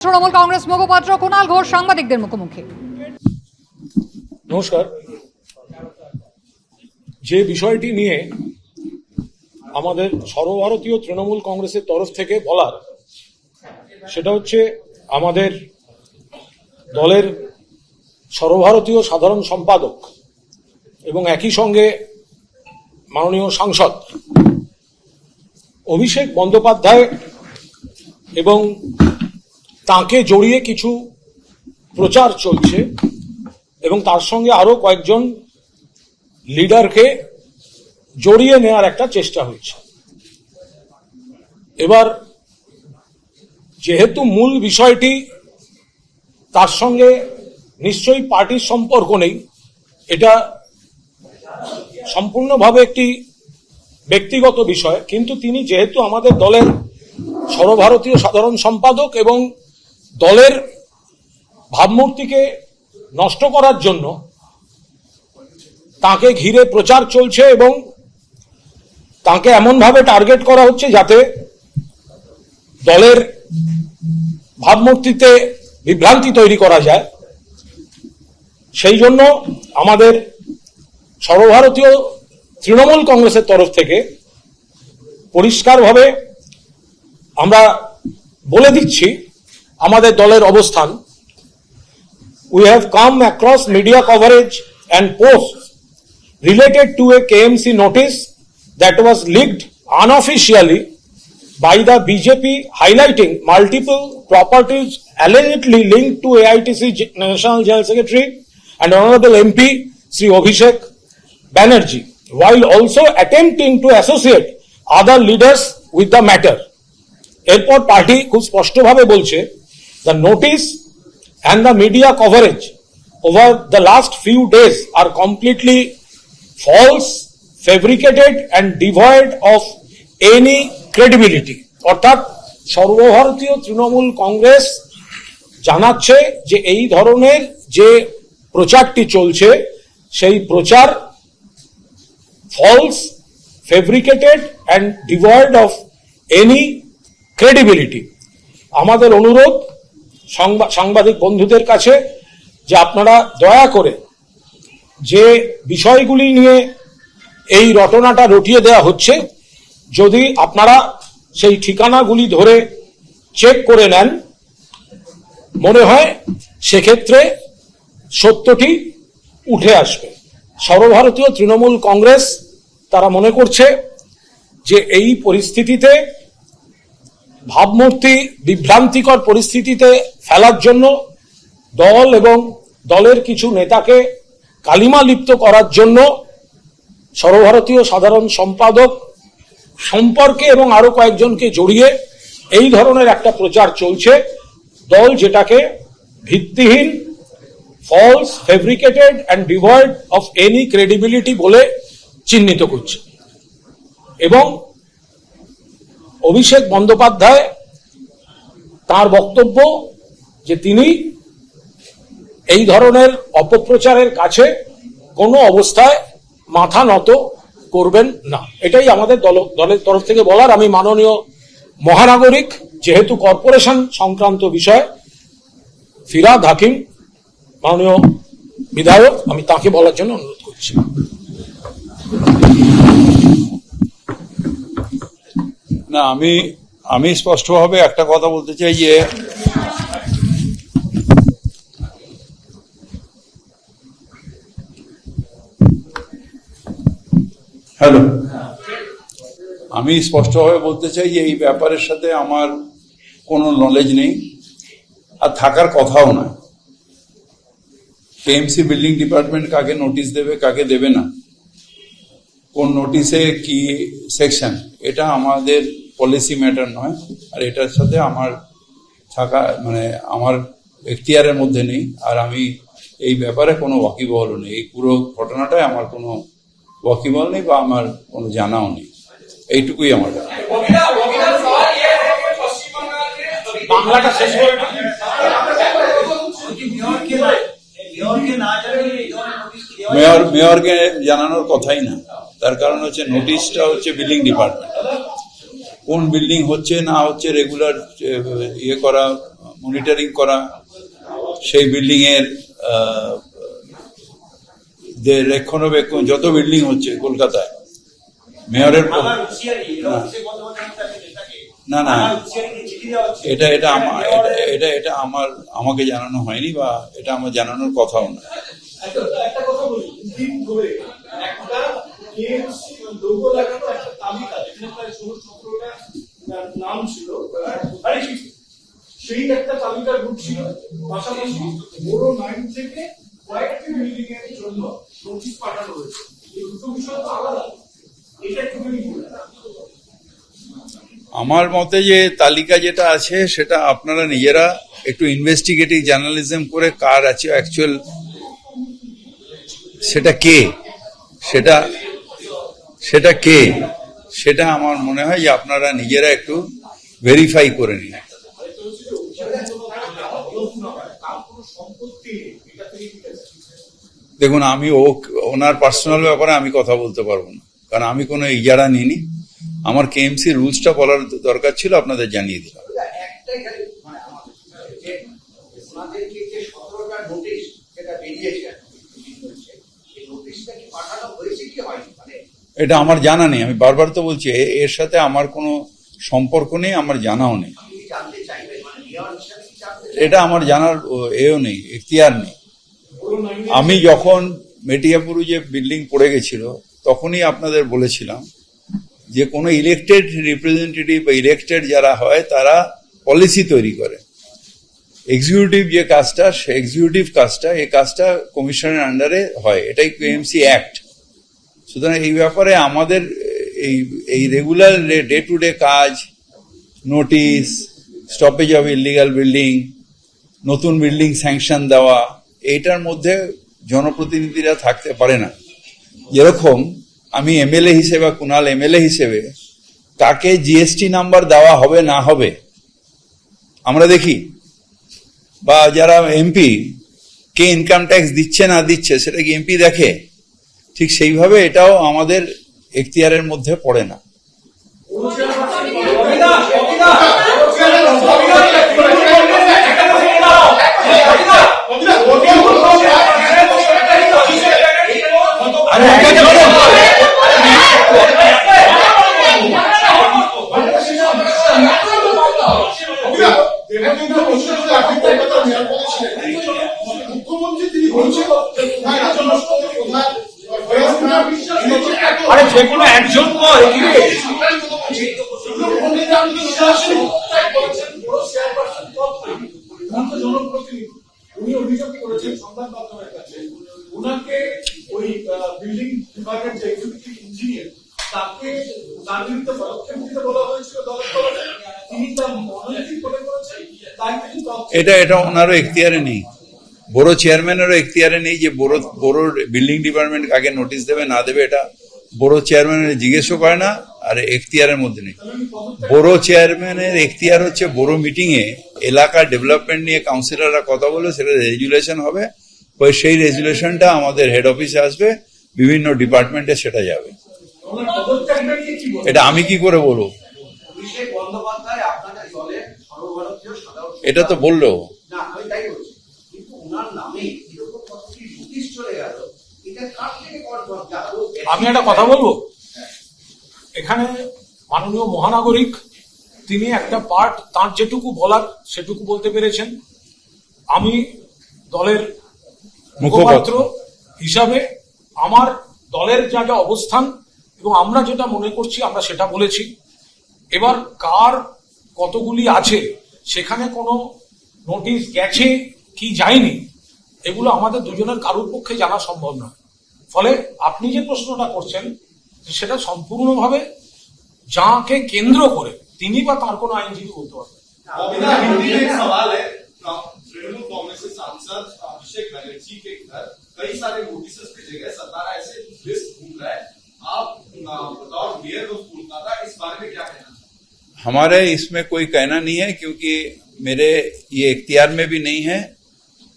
তৃণমূল কংগ্রেস মুখপাত্র কুণাল ঘোষ সাংবাদিকদের মুখোমুখি। নমস্কার। যে বিষয়টি নিয়ে আমাদের সর্বভারতীয় তৃণমূল কংগ্রেসের তরফ থেকে বলার, সেটা হচ্ছে আমাদের দলের সর্বভারতীয় সাধারণ সম্পাদক এবং একই সঙ্গে মাননীয় সাংসদ অভিষেক বন্দ্যোপাধ্যায় এবং তাকে জড়িয়ে কিছু প্রচার চলছে এবং তার সঙ্গে আরো কয়েকজন লিডারকে জড়িয়ে নেওয়ার একটা চেষ্টা হচ্ছে। এবার যেহেতু মূল বিষয়টি তার সঙ্গে নিশ্চয়ই পার্টির সম্পর্ক নেই, এটা সম্পূর্ণভাবে একটি ব্যক্তিগত বিষয়, কিন্তু তিনি যেহেতু আমাদের দলের সর্বভারতীয় সাধারণ সম্পাদক এবং দলের ভাবমূর্তিকে নষ্ট করার জন্য তাকে ঘিরে প্রচার চলছে এবং তাকে এমনভাবে টার্গেট করা হচ্ছে যাতে দলের ভাবমূর্তিতে বিভ্রান্তি তৈরি করা যায়। সেই জন্য আমাদের সর্বভারতীয় তৃণমূল কংগ্রেসের তরফ থেকে পরিষ্কারভাবে আমরা বলে দিচ্ছি আমাদের দলের অবস্থান। We have come across media coverage and posts related to a KMC notice that was leaked unofficially by the BJP highlighting multiple properties allegedly linked to AITC National General Secretary and Honorable MP Sri Abhishek Banerjee, while also attempting to associate other leaders with the matter. এরপর party খুব স্পষ্টভাবে বলছে, the notice and the media coverage over the last few days are completely false, fabricated and devoid of any credibility. অর্থাৎ সর্বভারতীয় তৃণমূল কংগ্রেস জানাচ্ছে যে এই ধরনের যে প্রচারটি চলছে সেই প্রচার false, fabricated and devoid of any credibility. আমাদের অনুরোধ সাংবাদিক বন্ধুদের কাছে যে আপনারা দয়া করে যে বিষয়গুলি নিয়ে এই রটনাটা রটিয়ে দেওয়া হচ্ছে, যদি আপনারা সেই ঠিকানাগুলি ধরে চেক করে নেন, মনে হয় সেক্ষেত্রে সত্যটি উঠে আসবে। সর্বভারতীয় তৃণমূল কংগ্রেস তারা মনে করছে যে এই পরিস্থিতিতে ভাবমূর্তি বিভ্রান্তিকর পরিস্থিতিতে ফেলার জন্য দল এবং দলের কিছু নেতাকে কালিমা লিপ্ত করার জন্য সর্বভারতীয় সাধারণ সম্পাদক সম্পর্কে এবং আরো কয়েকজনকে জড়িয়ে এই ধরনের একটা প্রচার চলছে। দল যেটাকে ভিত্তিহীন, false, fabricated and devoid of any credibility বলে চিহ্নিত করছে। এবং অভিষেক বন্দ্যোপাধ্যায় তার বক্তব্য যে তিনি এই ধরনের অপপ্রচারের কাছে কোনো অবস্থায় মাথা নত করবেন না, এটাই আমাদের দলের তরফ থেকে বলার। আমি মাননীয় মহানাগরিক, যেহেতু কর্পোরেশন সংক্রান্ত বিষয়, ফিরহাদ হাকিম মাননীয় বিধায়ক, আমি তাকে বলার জন্য অনুরোধ করছি। না, আমি স্পষ্টভাবে একটা কথা বলতে চাই যে আমি স্পষ্টভাবে বলতে চাই যে এই ব্যাপারের সাথে আমার কোনো নলেজ নেই আর থাকার কথাও নয়। কেএমসি বিল্ডিং ডিপার্টমেন্ট কাকে নোটিশ দেবে কাকে দেবে না, কোন নোটিশে কি সেকশন, এটা আমাদের পলিসি ম্যাটার নয়। আর এটার সাথে আমার থাকা আমার এখতিয়ারের মধ্যে নেই। আর আমি এই ব্যাপারে কোনো ওয়াকিবহালও নেই। এই পুরো ঘটনাটায় আমার কোনো ওয়াকিবহাল নেই বা আমার কোনো জানাও নেই। এইটুকুই আমার মেয়রকে জানানোর কথাই না। তার কারণ হচ্ছে নোটিশটা হচ্ছে বিল্ডিং ডিপার্টমেন্ট, কোন বিল্ডিং হচ্ছে না হচ্ছে রেগুলার ইয়ে করা মনিটরিং করা, সেই বিল্ডিং এর রক্ষণাবেক্ষণ, যত বিল্ডিং হচ্ছে কলকাতায় মেয়রের না না এটা এটা আমার এটা এটা আমার আমাকে জানানো হয়নি বা এটা আমার জানানোর কথাও না। একটা কথা বলি, দিন ধরে একটা কেএমসি লোগো লাগানো একটা তালিকা যেখানে প্রায় 16-17টা নাম ছিল, সেই একটা তালিকা ঢুকছিল। পাশাপাশি বড় 9 থেকে কয়েকটি বিল্ডিং এর জন্য নোটিশ পাঠানো হয়েছে। এই দুটো বিষয় তো আলাদা, এটা একটু আমার মতে যে তালিকা যেটা আছে সেটা আপনারা নিজেরা একটু ইনভেস্টিগেটিভ জার্নালিজম করে কার আছে অ্যাকচুয়াল সেটা কে সেটা আমার মনে হয় যে আপনারা নিজেরা একটু ভেরিফাই করে নিন। দেখুন, আমি ওনার পার্সোনাল ব্যাপারে আমি কথা বলতে পারবো না, কারণ আমি কোনো ইজারা নিইনি। আমার কেএমসি রুলসটা বলার দরকার ছিল, আপনাদের জানিয়ে দিলাম। এটা আমার জানা নেই, আমি বারবার তো বলছি এর সাথে আমার কোনো সম্পর্ক নেই, আমার জানাও নেই, এটা আমার জানার এও নেই, এখতিয়ার নেই। আমি যখন মেটিয়াপুরে যে বিল্ডিং পড়ে গেছিল তখনই আপনাদের বলেছিলাম যে কোনো ইলেকটেড রিপ্রেজেন্টেটিভ বা ইলেকটেড যারা হয় তারা পলিসি তৈরি করে। এক্সিকিউটিভ যে কাজটা, এক্সিকিউটিভ কাজটা, এই কাজটা কমিশনের আন্ডারে হয়, এটাই কেএমসি অ্যাক্ট। সুতরাং এই ব্যাপারে আমাদের এই রেগুলার ডে টু ডে কাজ, notice, stoppage of illegal building, নতুন বিল্ডিং স্যাংশন দেওয়া, এইটার মধ্যে জনপ্রতিনিধিরা থাকতে পারে না। যেরকম আমি এমএলএ হিসেবে, কুণাল এমএলএ হিসেবে কাকে জিএসটি নাম্বার দেওয়া হবে না হবে আমরা দেখি, বা যারা এমপি কে ইনকাম ট্যাক্স দিচ্ছে না দিচ্ছে সেটা কি এমপি দেখে? ঠিক সেইভাবে এটাও আমাদের এখতিয়ারের মধ্যে পড়ে না। যেকোনো একজন জনপ্রতিনিধি উনি অভিযোগ করেছেন সংবাদ মাধ্যমের কাছে, ওনাকে ওই বিল্ডিং বিভাগের যে এক্সিকিউটিভ ইঞ্জিনিয়ার তাকে তার বিরুদ্ধে পদক্ষেপ নিতে বলা হয়েছিল দলের তরফে, তিনি তা অনৈতিক বলে করেছেন। তাই এটা ওনারও এখতিয়ারে নেই, বড় চেয়ারম্যানেরও এখতিয়ারে নেই যে বড় বিল্ডিং ডিপার্টমেন্ট আগে নোটিশ দেবে না দেবে, এটা বড় চেয়ারম্যানের জিজ্ঞেসও করে না, আর এখতিয়ারের মধ্যে নেই। বড় চেয়ারম্যানের এখতিয়ার হচ্ছে বড় মিটিং এ এলাকার ডেভেলপমেন্ট নিয়ে কাউন্সিলররা কথা বলে সেটা রেজুলেশন হবে, সেই রেজুলেশনটা আমাদের হেড অফিসে আসবে, বিভিন্ন ডিপার্টমেন্টে সেটা যাবে। এটা আমি কি করে বলবো? এটা তো বললো আমি একটা কথা বলবো, এখানে মাননীয় মহানাগরিক তিনি একটা পার্ট, তার যেটুকু বলার সেটুকু বলতে পেরেছেন। আমি দলের মুখপাত্র হিসাবে আমার দলের যা যা অবস্থান এবং আমরা যেটা মনে করছি আমরা সেটা বলেছি। এবার কার কতগুলি আছে, সেখানে কোনো নোটিশ গেছে কি যায়নি, এগুলো আমাদের দুজনের কারোর পক্ষে জানা সম্ভব নয়। ফলে আপনি যে প্রশ্নটা করছেন সেটা সম্পূর্ণভাবে যাকে কেন্দ্র করে তিনি বা তার কোনো আইনজীবী বলতে পারবেন। हमारे इसमें कोई कहना नहीं है, क्योंकि मेरे ये इख्तियार में भी नहीं है,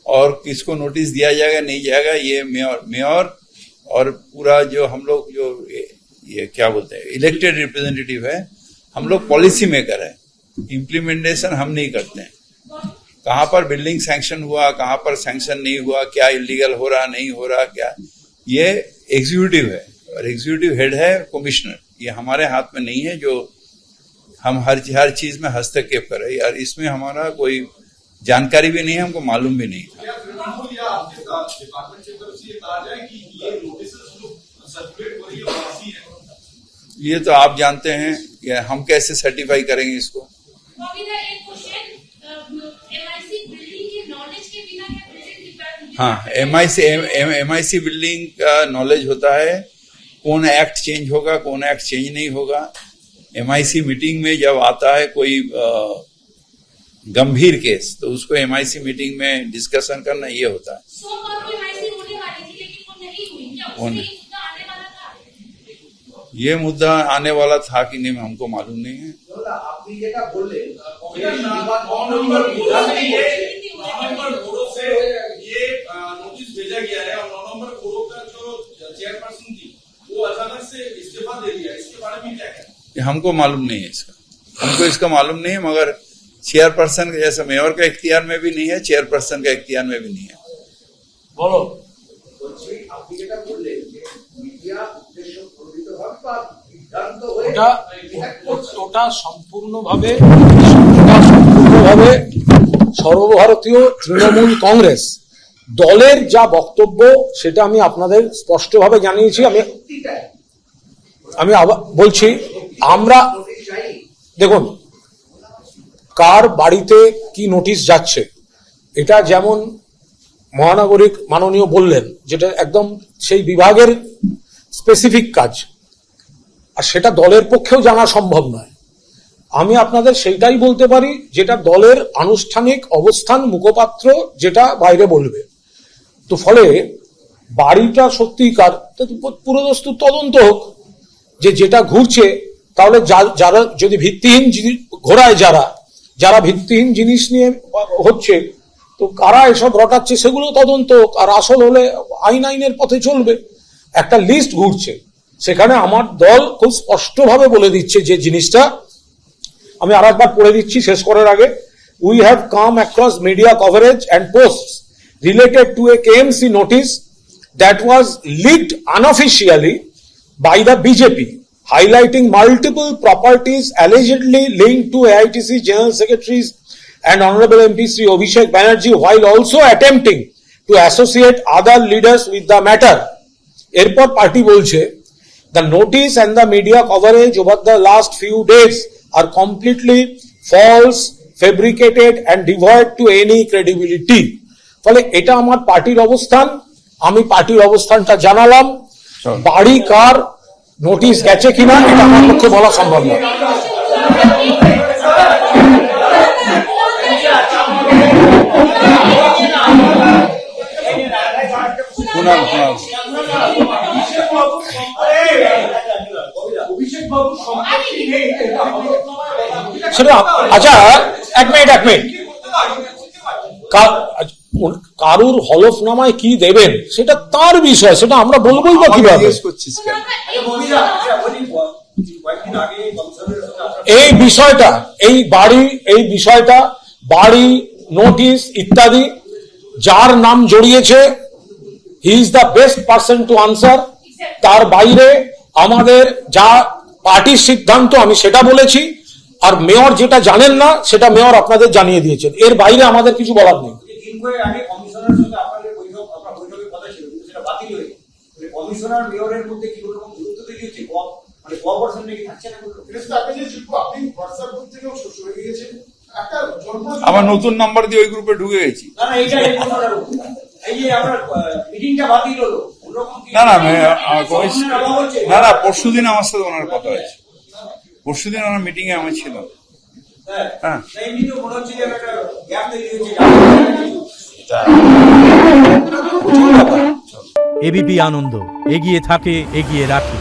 और किसको नोटिस दिया जाएगा नहीं जाएगा ये मेयर और पूरा जो हम लोग जो ये क्या बोलते हैं इलेक्टेड रिप्रेजेंटेटिव है, हम लोग पॉलिसी मेकर है, इम्प्लीमेंटेशन हम नहीं करते हैं। कहाँ पर बिल्डिंग सैंक्शन हुआ, कहाँ पर सैंक्शन नहीं हुआ, क्या इलीगल हो रहा नहीं हो रहा, क्या, ये एग्जीक्यूटिव है और एग्जीक्यूटिव हेड है कमिश्नर। ये हमारे हाथ में नहीं है जो हम हर चीज में हस्तक्षेप करें, यार इसमें हमारा कोई जानकारी भी नहीं है, हमको मालूम भी नहीं था। क्या तृणमूल या आपके डिपार्टमेंट की तरफ से ये कहा जाए कि ये नोटिस जो सर्कुलेट हो रही है वासी है? ये तो आप जानते हैं, या हम कैसे सर्टिफाई करेंगे इसको। हाँ, MIC बिल्डिंग का नॉलेज होता है, कौन एक्ट चेंज होगा, कौन एक्ट चेंज नहीं होगा। MIC मीटिंग में जब आता है कोई गंभीर केस, तो उसको MIC मीटिंग में डिस्कशन करना ये होता है। ये मुद्दा आने वाला था कि नहीं हमको मालूम नहीं है। আপনি যেটা বললেন नवंबर बोर्डों से ये नोटिस भेजा गया है और नवंबर बोर्डों का जो चेयरपर्सन थी वो अचानक से इस्तीफा दे दिया, इसके बारे में क्या कहना? हमको मालूम नहीं है हमको इसका मालूम नहीं है, मगर चेयरपर्सन जैसे मेयर का इख्तियार में भी नहीं है, चेयरपर्सन का इख्तियार में भी नहीं है। बोलो। আপনি যেটা বললেন যে মিডিয়া উদ্দেশ্য প্রণোদিতভাবে বা বিভ্রান্ত হয়ে ওটা সম্পূর্ণভাবে সর্বভারতীয় তৃণমূল কংগ্রেস দলের যা বক্তব্য সেটা আমি আপনাদের স্পষ্টভাবে জানিয়েছি। আমি আবার বলছি, আমরা দেখুন কার বাড়িতে কি নোটিশ যাচ্ছে, এটা যেমন মহানগরিক মাননীয় বললেন, যেটা একদম সেই বিভাগের স্পেসিফিক কাজ, আর সেটা দলের পক্ষেও জানা সম্ভব নয়। আমি আপনাদের সেইটাই বলতে পারি যেটা দলের আনুষ্ঠানিক অবস্থান মুখপাত্র যেটা বাইরে বলবে। তো ফলে বাড়িটা সত্যিকার পুরোদস্তু তদন্ত হোক, যে যেটা ঘুরছে, তাহলে যারা যদি ভিত্তিহীন ঘোরায়, যারা ভিত্তিহীন জিনিস নিয়ে হচ্ছে, তো কারা এসব রটাচ্ছে সেগুলো তদন্ত হোক, আর আসল হলে আইনের পথে চলবে। একটা লিস্ট ঘুরছে, সেখানে আমার দল খুব স্পষ্টভাবে বলে দিচ্ছে যে জিনিসটা, আমি আর একবার পড়ে দিচ্ছি শেষ করার আগে। We have come across media coverage and posts related to a KMC notice that was leaked unofficially by the BJP, highlighting multiple properties allegedly linked to AITC General Secretaries and Honorable MP Sri Abhishek Banerjee, while also attempting to associate other leaders with the matter. Airport party bolche, the notice and the media coverage over the last few days are completely false, fabricated and devoid to any credibility. ফলে এটা আমার পার্টির অবস্থান, আমি পার্টির অবস্থানটা জানালাম। বাড়ি কার নোটিশ গেছে কিনা এটা আমার পক্ষে বলা সম্ভব নয়। সেটা আচ্ছা, এক মিনিট কারুর হলফনামায় কি দেবেন সেটা তার বিষয়, সেটা আমরা বলবোই বা কিভাবে? এই বিষয়টা বাড়ি নোটিশ ইত্যাদি যার নাম জড়িয়েছে, he is the best person to answer. তার বাইরে আমাদের যা পার্টির সিদ্ধান্ত আমি সেটা বলেছি, আর মেয়র যেটা জানেন না সেটা মেয়র আপনাদের জানিয়ে দিয়েছেন। এর বাইরে আমাদের কিছু বলার নেই। আগে কমিশনারের সঙ্গে আপনাদের বৈঠকের কথা ছিল, কিন্তু সেটা বাতিল হয়ে গেছে। কমিশনার মেয়রের মধ্যে কি রকম গুরুত্ব দেখিয়েছে, মানে কোঅপারেশন নাকি থাকছে না। আমার নতুন নাম্বার দিয়ে ওই গ্রুপে ঢুকে গেছি। না না, এইটা এই যে আমরা মিটিংটা বাতিল হলো, না পরশুদিন আমার সাথে ওনার কথা হয়েছে, পরশুদিন ওনার মিটিং এ আমার ছিল। হ্যাঁ, মনে হচ্ছে যে একটা গ্যাপ তৈরি হয়েছে। এবিপি আনন্দ, এগিয়ে থাকে, এগিয়ে রাখে।